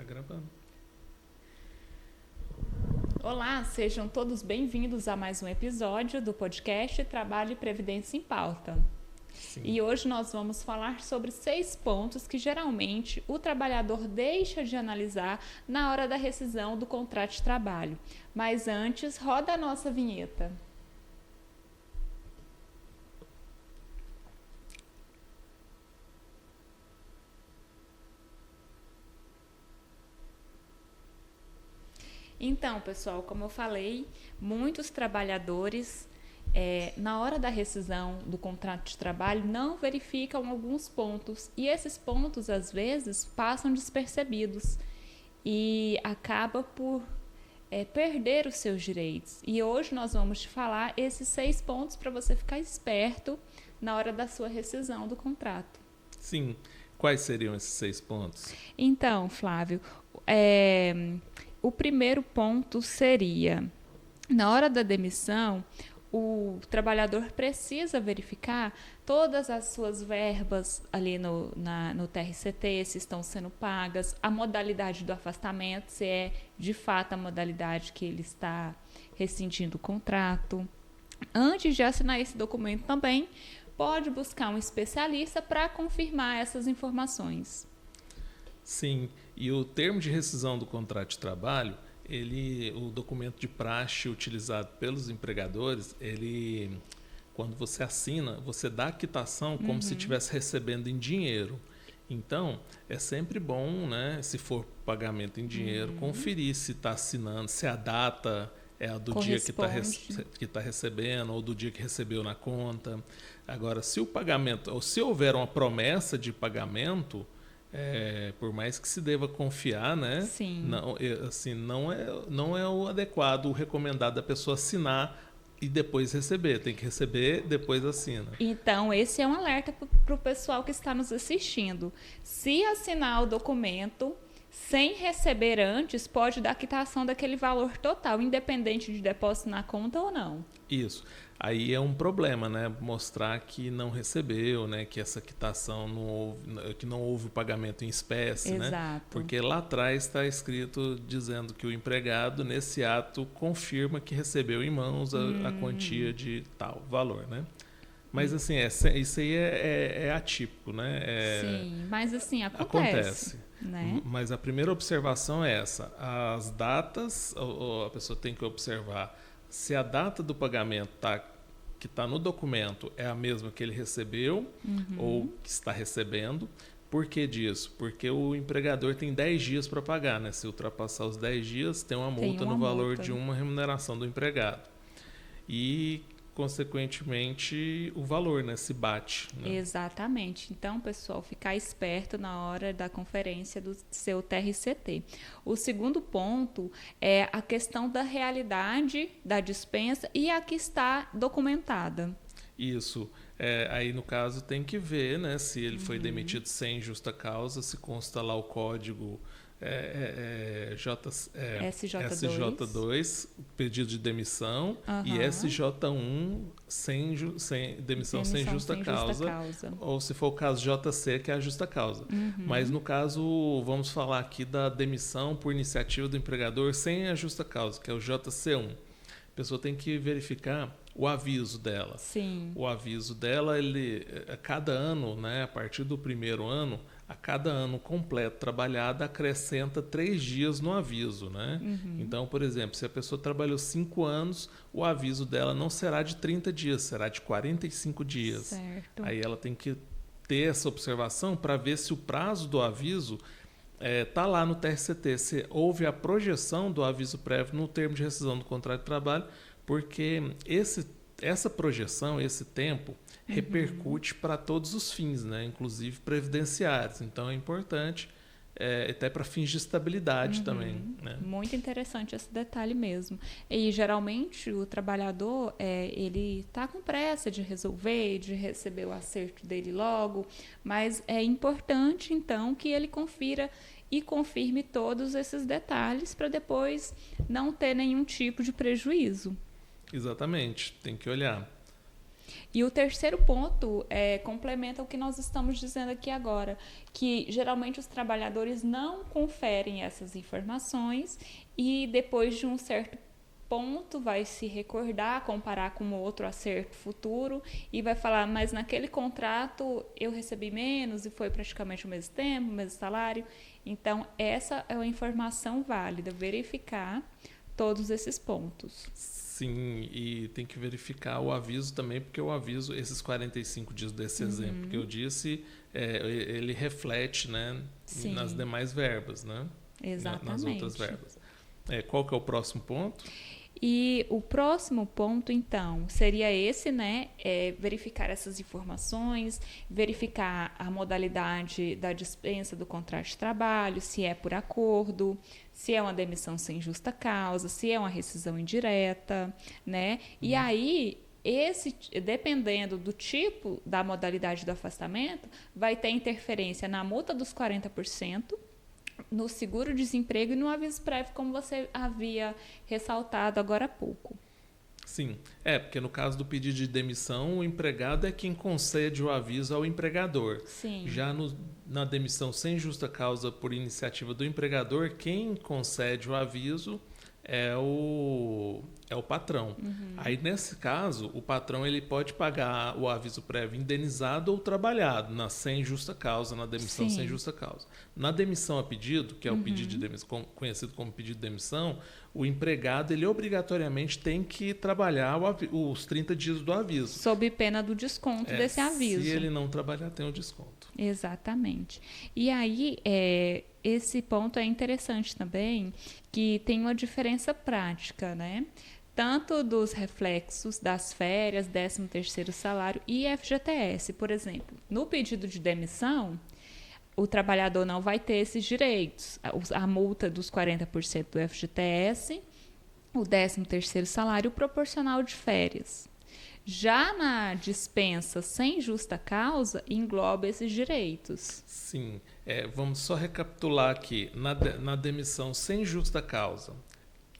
gravando. Olá, sejam todos bem-vindos a mais um episódio do podcast Trabalho e Previdência em Pauta. Sim. E hoje nós vamos falar sobre 6 pontos que geralmente o trabalhador deixa de analisar na hora da rescisão do contrato de trabalho. Mas antes, roda a nossa vinheta. Então, pessoal, como eu falei, muitos trabalhadores, na hora da rescisão do contrato de trabalho, não verificam alguns pontos. E esses pontos, às vezes, passam despercebidos e acaba por perder os seus direitos. E hoje nós vamos te falar esses 6 pontos para você ficar esperto na hora da sua rescisão do contrato. Sim. Quais seriam esses 6 pontos? Então, Flávio, o primeiro ponto seria, na hora da demissão, o trabalhador precisa verificar todas as suas verbas ali no TRCT, se estão sendo pagas, a modalidade do afastamento, se é de fato a modalidade que ele está rescindindo o contrato. Antes de assinar esse documento também, pode buscar um especialista para confirmar essas informações. Sim, e o termo de rescisão do contrato de trabalho, o documento de praxe utilizado pelos empregadores, quando você assina, você dá a quitação como se estivesse recebendo em dinheiro. Então, é sempre bom, né, se for pagamento em dinheiro, conferir se está assinando, se a data é a do dia que está recebendo ou do dia que recebeu na conta. Agora, se o pagamento, ou se houver uma promessa de pagamento, por mais que se deva confiar, né? Sim. Não é o adequado, o recomendado a pessoa assinar e depois receber. Tem que receber, depois assina. Então, esse é um alerta para o pessoal que está nos assistindo. Se assinar o documento sem receber antes, pode dar quitação daquele valor total, independente de depósito na conta ou não. Isso. Aí é um problema, né? Mostrar que não recebeu, né? Que essa quitação que não houve o pagamento em espécie, Exato. né? Porque lá atrás está escrito dizendo que o empregado, nesse ato, confirma que recebeu em mãos a quantia de tal valor, né? Mas assim, isso aí é atípico, né? Sim, mas assim, acontece. Né? Mas a primeira observação é essa. As datas, a pessoa tem que observar se a data do pagamento que está no documento é a mesma que ele recebeu ou que está recebendo. Por que disso? Porque o empregador tem 10 dias para pagar, né? Se ultrapassar os 10 dias, tem uma multa no valor de uma remuneração do empregado. E, consequentemente, o valor, né, se bate. Né? Exatamente. Então, pessoal, ficar esperto na hora da conferência do seu TRCT. O segundo ponto é a questão da realidade da dispensa e a que está documentada. Isso. Aí, no caso, tem que ver, né, se ele foi demitido sem justa causa, se consta lá o código SJ2, pedido de demissão, e SJ1, demissão sem justa causa, ou se for o caso JC, que é a justa causa. Mas no caso, vamos falar aqui da demissão por iniciativa do empregador sem a justa causa, que é o JC1. A pessoa tem que verificar o aviso dela. Sim. O aviso dela, a cada ano, né, a partir do primeiro ano, a cada ano completo trabalhado, acrescenta 3 dias no aviso, né? Então, por exemplo, se a pessoa trabalhou 5 anos, o aviso dela não será de 30 dias, será de 45 dias. Certo. Aí ela tem que ter essa observação para ver se o prazo do aviso está lá no TRCT, se houve a projeção do aviso prévio no termo de rescisão do contrato de trabalho, porque essa projeção, esse tempo, repercute para todos os fins, né? Inclusive previdenciários. Então é importante, até para fins de estabilidade também. Né? Muito interessante esse detalhe mesmo. E geralmente o trabalhador ele está com pressa de resolver, de receber o acerto dele logo, mas é importante então que ele confira e confirme todos esses detalhes para depois não ter nenhum tipo de prejuízo. Exatamente, tem que olhar. E o terceiro ponto complementa o que nós estamos dizendo aqui agora, que geralmente os trabalhadores não conferem essas informações e depois de um certo ponto vai se recordar, comparar com outro acerto futuro e vai falar, mas naquele contrato eu recebi menos e foi praticamente o mesmo tempo, o mesmo salário. Então, essa é uma informação válida, verificar todos esses pontos. Sim, e tem que verificar o aviso também, porque o aviso, esses 45 dias desse exemplo que eu disse, ele reflete, né, nas demais verbas, né? Exatamente. Nas outras verbas. Qual que é o próximo ponto? E o próximo ponto, então, seria esse, né? Verificar essas informações, verificar a modalidade da dispensa do contrato de trabalho, se é por acordo, se é uma demissão sem justa causa, se é uma rescisão indireta, né? E aí, dependendo do tipo da modalidade do afastamento, vai ter interferência na multa dos 40%, no seguro-desemprego e no aviso prévio, como você havia ressaltado agora há pouco. Sim, porque no caso do pedido de demissão, o empregado é quem concede o aviso ao empregador. Sim. Já na demissão sem justa causa por iniciativa do empregador, quem concede o aviso é o patrão. Aí, nesse caso, o patrão ele pode pagar o aviso prévio indenizado ou trabalhado sem justa causa, na demissão sem justa causa. Na demissão a pedido, que é o pedido de demissão, conhecido como pedido de demissão, o empregado ele obrigatoriamente tem que trabalhar os 30 dias do aviso. Sob pena do desconto desse aviso. Se ele não trabalhar, tem o desconto. Exatamente. E aí, esse ponto é interessante também, que tem uma diferença prática, né? Tanto dos reflexos das férias, 13º salário e FGTS. Por exemplo, no pedido de demissão, o trabalhador não vai ter esses direitos. A multa dos 40% do FGTS, o 13º salário proporcional de férias. Já na dispensa sem justa causa, engloba esses direitos. Sim. Vamos só recapitular aqui. Na demissão sem justa causa,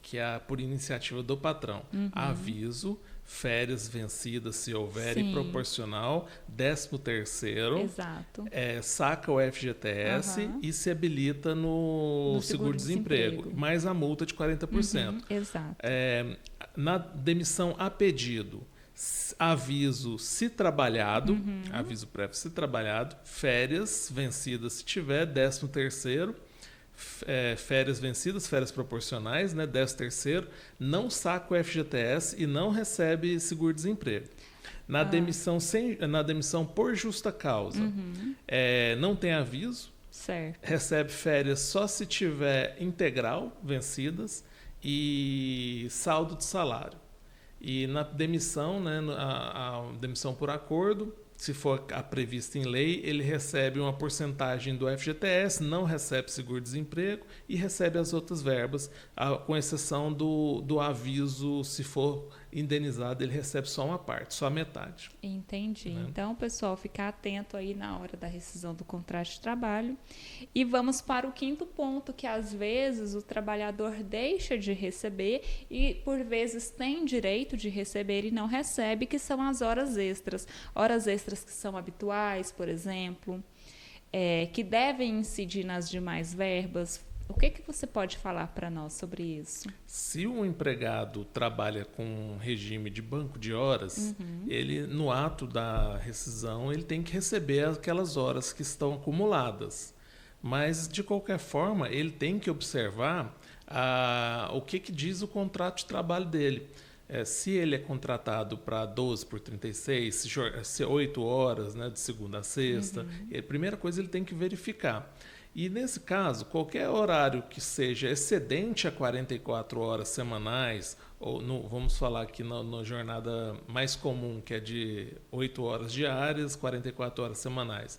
que é por iniciativa do patrão, aviso, férias vencidas, se houver, e proporcional, 13º, exato. Saca o FGTS e se habilita no seguro-desemprego, mais a multa de 40%. Exato. Na demissão a pedido, aviso se trabalhado, aviso prévio se trabalhado, férias vencidas se tiver, 13º, férias vencidas, férias proporcionais, né, 13º, não saca o FGTS e não recebe seguro-desemprego. Na demissão por justa causa, não tem aviso, certo. Recebe férias só se tiver integral vencidas e saldo de salário. E na demissão, né, a demissão por acordo, se for a prevista em lei, ele recebe uma porcentagem do FGTS, não recebe seguro-desemprego e recebe as outras verbas, com exceção do aviso, se for indenizado, ele recebe só uma parte, só a metade. Entendi. Né? Então, pessoal, ficar atento aí na hora da rescisão do contrato de trabalho. E vamos para o quinto ponto, que às vezes o trabalhador deixa de receber e, por vezes, tem direito de receber e não recebe, que são as horas extras. Horas extras que são habituais, por exemplo, que devem incidir nas demais verbas. O que você pode falar para nós sobre isso? Se um empregado trabalha com um regime de banco de horas, ele, no ato da rescisão, ele tem que receber aquelas horas que estão acumuladas. Mas, de qualquer forma, ele tem que observar o que diz o contrato de trabalho dele. Se ele é contratado para 12 por 36, se 8 horas, né, de segunda a sexta, a primeira coisa ele tem que verificar. E, nesse caso, qualquer horário que seja excedente a 44 horas semanais, ou vamos falar aqui na jornada mais comum, que é de 8 horas diárias, 44 horas semanais.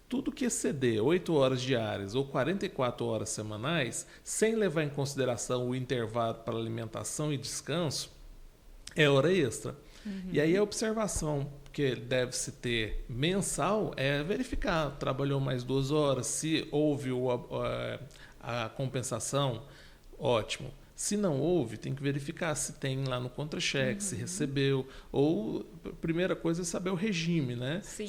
Tudo que exceder 8 horas diárias ou 44 horas semanais, sem levar em consideração o intervalo para alimentação e descanso, é hora extra. E aí a observação que deve-se ter mensal é verificar, trabalhou mais 2 horas, se houve a compensação, ótimo. Se não houve, tem que verificar se tem lá no contra-cheque, se recebeu. Ou, a primeira coisa é saber o regime, né? Sim.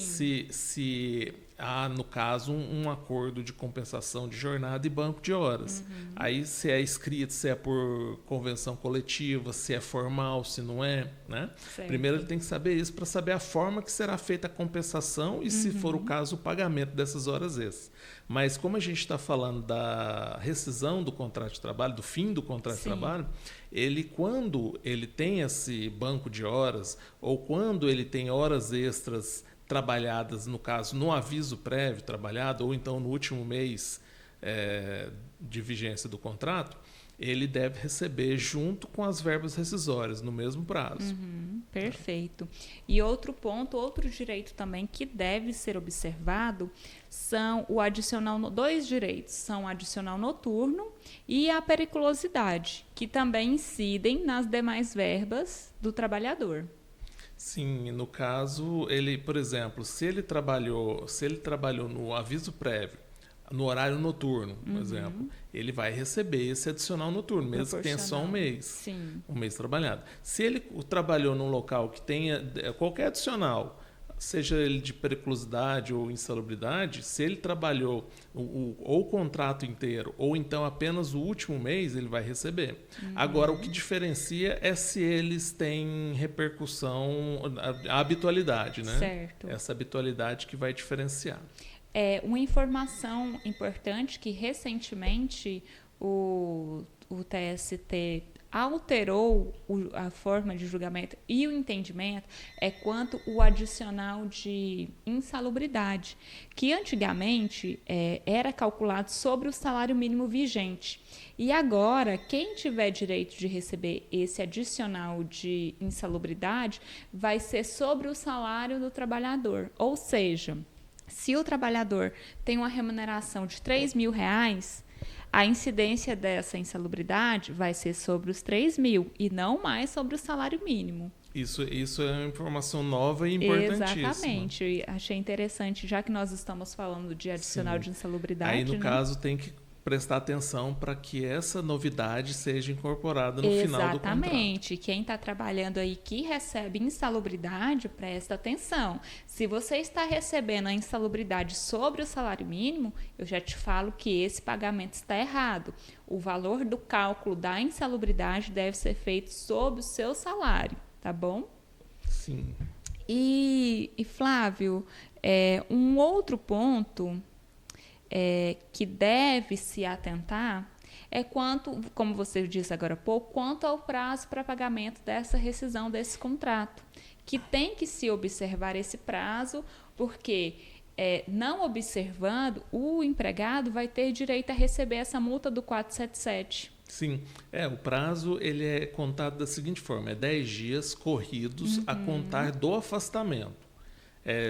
Se há, no caso, um acordo de compensação de jornada e banco de horas. Aí, se é escrito, se é por convenção coletiva, se é formal, se não é, né? Certo. Primeiro ele tem que saber isso para saber a forma que será feita a compensação e, se for o caso, o pagamento dessas horas extras. Mas como a gente está falando da rescisão do contrato de trabalho, do fim do contrato de trabalho, quando ele tem esse banco de horas ou quando ele tem horas extras trabalhadas, no caso, no aviso prévio trabalhado ou então no último mês de vigência do contrato, ele deve receber junto com as verbas rescisórias, no mesmo prazo. Perfeito. E outro ponto, outro direito também que deve ser observado são o adicional, dois direitos, são o adicional noturno e a periculosidade, que também incidem nas demais verbas do trabalhador. Sim, no caso, ele, por exemplo, se ele trabalhou no aviso prévio, no horário noturno, por exemplo, ele vai receber esse adicional noturno, mesmo que tenha só um mês. Sim. Um mês trabalhado. Se ele trabalhou num local que tenha qualquer adicional, seja ele de periculosidade ou insalubridade, se ele trabalhou ou o contrato inteiro ou então apenas o último mês, ele vai receber. Agora, o que diferencia é se eles têm repercussão, a habitualidade, né? Certo. Essa habitualidade que vai diferenciar. Uma informação importante que recentemente o TST alterou a forma de julgamento e o entendimento é quanto o adicional de insalubridade, que antigamente era calculado sobre o salário mínimo vigente. E agora, quem tiver direito de receber esse adicional de insalubridade vai ser sobre o salário do trabalhador. Ou seja, se o trabalhador tem uma remuneração de R$3.000, a incidência dessa insalubridade vai ser sobre os 3.000 e não mais sobre o salário mínimo. Isso é uma informação nova e importantíssima. Exatamente. Achei interessante, já que nós estamos falando de adicional de insalubridade. Aí, no caso, tem que prestar atenção para que essa novidade seja incorporada no final do contrato. Exatamente. Quem está trabalhando aí que recebe insalubridade, presta atenção. Se você está recebendo a insalubridade sobre o salário mínimo, eu já te falo que esse pagamento está errado. O valor do cálculo da insalubridade deve ser feito sobre o seu salário, tá bom? Sim. E Flávio, um outro ponto que deve se atentar é quanto, como você disse agora há pouco, quanto ao prazo para pagamento dessa rescisão desse contrato, que tem que se observar esse prazo, porque não observando, o empregado vai ter direito a receber essa multa do 477. Sim, o prazo ele é contado da seguinte forma, 10 dias corridos a contar do afastamento.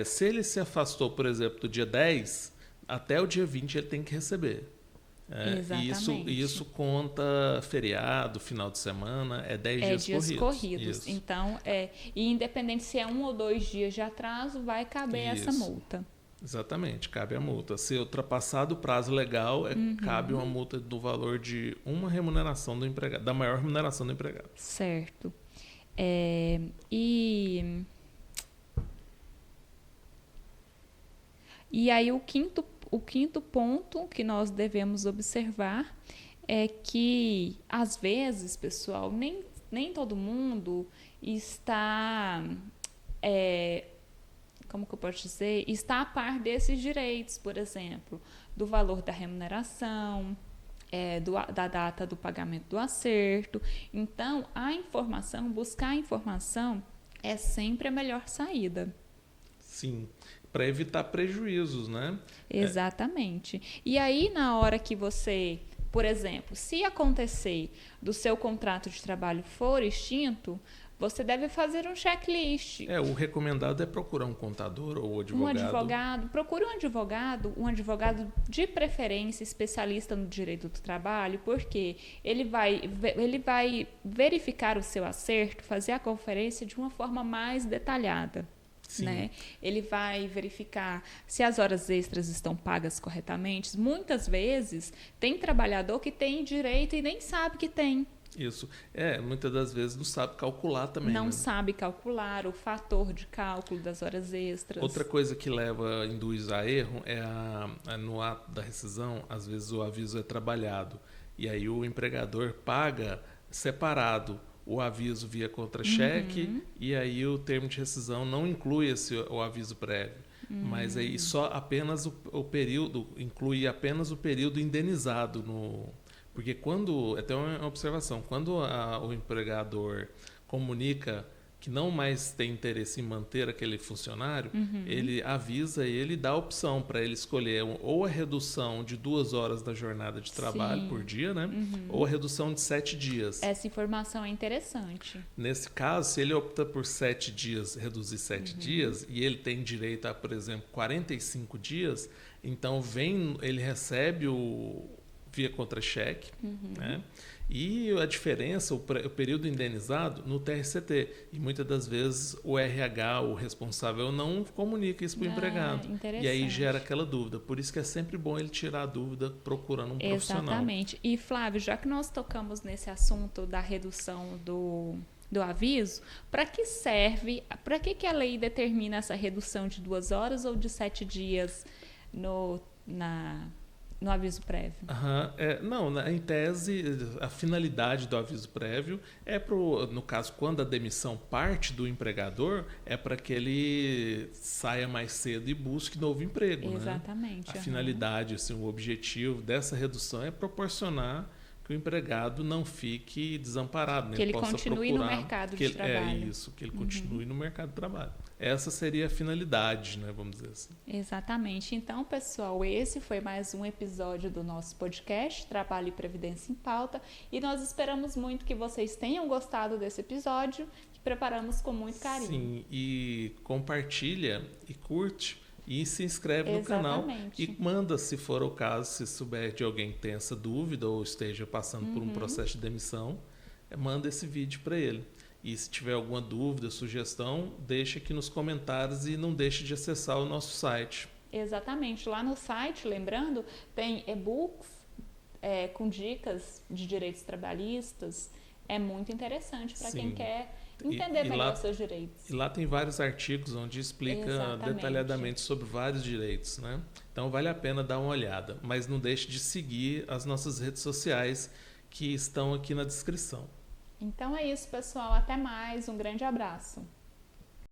Se ele se afastou, por exemplo, do dia 10, até o dia 20 ele tem que receber. Isso conta feriado, final de semana, 10 dias corridos. Isso. Então, e independente se é 1 ou 2 dias de atraso, vai caber essa multa. Exatamente, cabe a multa. Se ultrapassado o prazo legal, cabe uma multa do valor de uma remuneração do empregado, da maior remuneração do empregado. Certo. E aí o quinto ponto que nós devemos observar é que, às vezes, pessoal, nem todo mundo está, como que eu posso dizer, está a par desses direitos, por exemplo, do valor da remuneração, da data do pagamento do acerto. Então, buscar a informação é sempre a melhor saída. Sim, para evitar prejuízos, né? Exatamente. E aí, na hora que você, por exemplo, se acontecer do seu contrato de trabalho for extinto, você deve fazer um checklist. O recomendado é procurar um contador ou advogado. Procure um advogado de preferência especialista no direito do trabalho, porque ele vai verificar o seu acerto, fazer a conferência de uma forma mais detalhada. Né? Ele vai verificar se as horas extras estão pagas corretamente. Muitas vezes tem trabalhador que tem direito e nem sabe que tem. Isso. Muitas das vezes não sabe calcular também, Não né? sabe calcular o fator de cálculo das horas extras. Outra coisa que induz a erro no ato da rescisão, às vezes o aviso é trabalhado e aí o empregador paga separado o aviso via contra-cheque e aí o termo de rescisão não inclui o aviso prévio. Mas aí só apenas o período, inclui apenas o período indenizado porque até uma observação, quando o empregador comunica que não mais tem interesse em manter aquele funcionário, ele avisa e ele dá a opção para ele escolher ou a redução de 2 horas da jornada de trabalho por dia, né? Ou a redução de 7 dias. Essa informação é interessante. Nesse caso, se ele opta por 7 dias, reduzir 7 dias, e ele tem direito a, por exemplo, 45 dias, então ele recebe via contra-cheque, né? E a diferença, o período indenizado no TRCT. E muitas das vezes o RH, o responsável, não comunica isso para o empregado. E aí gera aquela dúvida. Por isso que é sempre bom ele tirar a dúvida procurando um profissional. Exatamente. E Flávio, já que nós tocamos nesse assunto da redução do aviso, para que serve, para que a lei determina essa redução de 2 horas ou de 7 dias no aviso prévio? Em tese, a finalidade do aviso prévio no caso, quando a demissão parte do empregador, é para que ele saia mais cedo e busque novo emprego. Exatamente. Né? A finalidade, assim, o objetivo dessa redução é proporcionar que o empregado não fique desamparado, né? Que ele continue no mercado de trabalho. Que ele continue no mercado de trabalho. Essa seria a finalidade, né? Vamos dizer assim. Exatamente. Então, pessoal, esse foi mais um episódio do nosso podcast Trabalho e Previdência em Pauta, e nós esperamos muito que vocês tenham gostado desse episódio, que preparamos com muito carinho. Sim, e compartilha e curte e se inscreve no canal e manda, se for o caso, se souber de alguém que tenha essa dúvida ou esteja passando por um processo de demissão, manda esse vídeo para ele. E se tiver alguma dúvida, sugestão, deixa aqui nos comentários e não deixe de acessar o nosso site. Exatamente. Lá no site, lembrando, tem e-books com dicas de direitos trabalhistas. É muito interessante para quem quer entender melhor os seus direitos. E lá tem vários artigos onde explica detalhadamente sobre vários direitos, né? Então vale a pena dar uma olhada. Mas não deixe de seguir as nossas redes sociais que estão aqui na descrição. Então é isso, pessoal. Até mais. Um grande abraço.